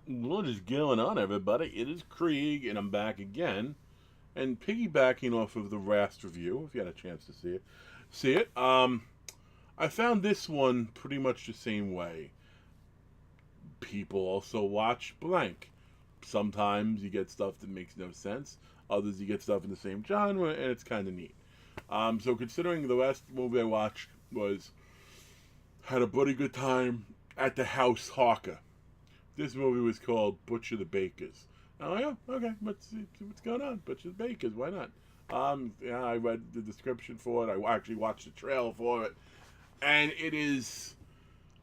What is going on, everybody? It is Krieg, and I'm back again. And piggybacking off of the last review, if you had a chance to see it. I found this one pretty much the same way. People also watch blank. Sometimes you get stuff that makes no sense. Others you get stuff in the same genre, and it's kind of neat. So considering the last movie I watched was had a bloody good time at the House Hawker. This movie was called Butcher the Bakers. I'm like, oh, okay, what's going on? Butcher the Bakers, why not? Yeah, I read the description for it. I actually watched the trailer for it, and it is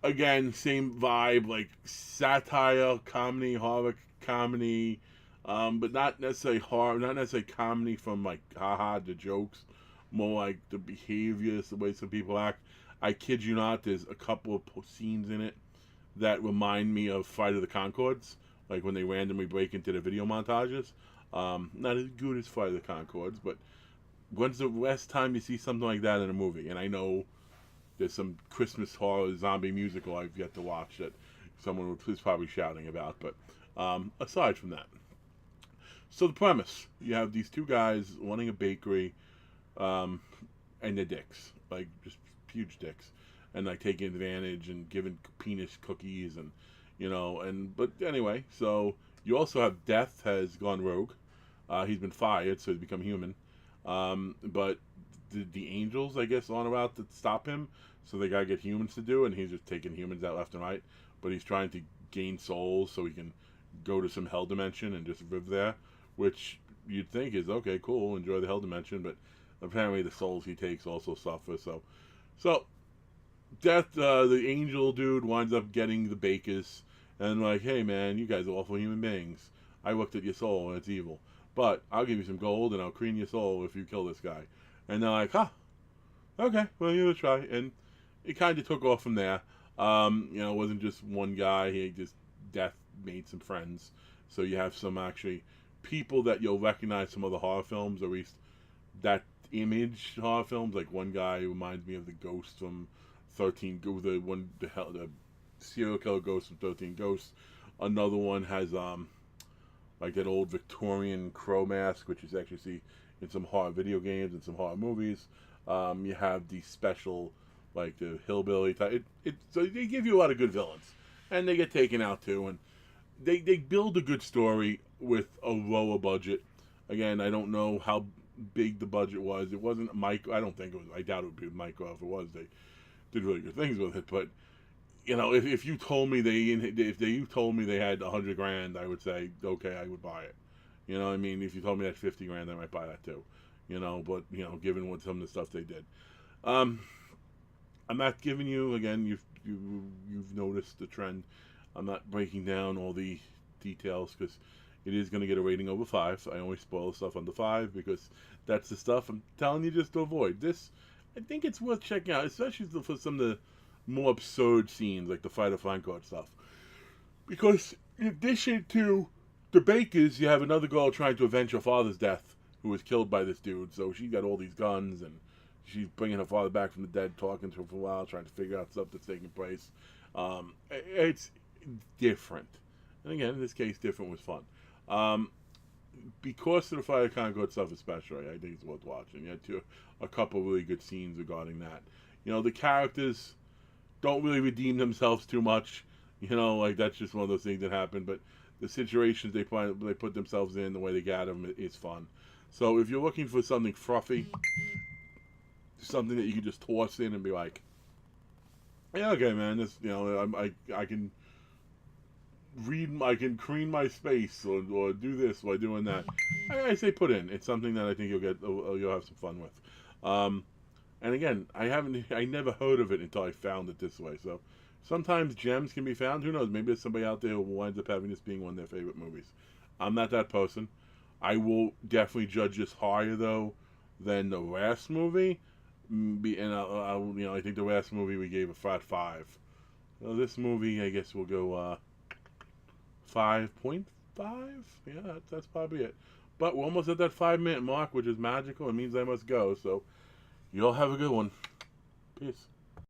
again same vibe, like satire, comedy, horror comedy, but not necessarily horror, not necessarily comedy from like haha the jokes, more like the behaviors, the way some people act. I kid you not, there's a couple of scenes in it that remind me of Flight of the Conchords, like when they randomly break into the video montages. Not as good as Flight of the Conchords, but when's the last time you see something like that in a movie? And I know there's some Christmas horror zombie musical I've yet to watch that someone is probably shouting about, but aside from that. So the premise, you have these two guys running a bakery, and they're dicks, like just huge dicks, and like taking advantage and giving penis cookies and but anyway, so you also have Death has gone rogue. He's been fired, so he's become human. But the angels, I guess, aren't about to stop him, so they gotta get humans to do it, and he's just taking humans out left and right. But he's trying to gain souls so he can go to some hell dimension and just live there, which you'd think is okay, cool, enjoy the hell dimension, but apparently the souls he takes also suffer. So Death, the angel dude, winds up getting the bakers and like, hey man, you guys are awful human beings. I looked at your soul and it's evil, but I'll give you some gold and I'll clean your soul if you kill this guy. And they're like, huh, okay, well, give it a try. And it kind of took off from there. It wasn't just one guy. He just Death made some friends. So you have some actually people that you'll recognize from other horror films, or at least that image horror films. Like one guy reminds me of the ghost from 13, the serial killer ghost from 13 Ghosts. Another one has like that old Victorian crow mask, which you actually see in some horror video games and some horror movies. You have the special, like the hillbilly type. So they give you a lot of good villains, and they get taken out too. And they build a good story with a lower budget. Again, I don't know how big the budget was. It wasn't micro. I don't think it was. I doubt it would be micro. If it was, they did really good things with it. But if you told me you told me they had $100,000, I would say okay, I would buy it. You know what I mean? If you told me that $50,000, I might buy that too. But given what some of the stuff they did, I'm not giving you again. You've noticed the trend. I'm not breaking down all the details because it is going to get a rating over 5. I always spoil stuff under 5 because that's the stuff I'm telling you just to avoid. This, I think it's worth checking out, especially for some of the more absurd scenes like the Fight of Frankfurt stuff. Because in addition to the Bakers, you have another girl trying to avenge her father's death, who was killed by this dude. So she got all these guns, and she's bringing her father back from the dead, talking to him for a while, trying to figure out stuff that's taking place. It's different. And again, in this case, different was fun. Because of the Fire Concord stuff especially, I think it's worth watching. You had a couple really good scenes regarding that. The characters don't really redeem themselves too much. Like that's just one of those things that happen. But the situations they put themselves in, the way they got them, is fun. So if you're looking for something fruffy, something that you can just toss in and be like, yeah, okay, man, this, I can I can clean my space or do this while doing that. I say put in. It's something that I think you'll have some fun with. And again, I never heard of it until I found it this way. So sometimes gems can be found. Who knows? Maybe there's somebody out there who winds up having this being one of their favorite movies. I'm not that person. I will definitely judge this higher though than the last movie. And I think the last movie we gave a flat 5. So this movie, I guess we'll go 5.5. Yeah, that's probably it. But we're almost at that 5-minute mark, which is magical. It means I must go. So you all have a good one. Peace.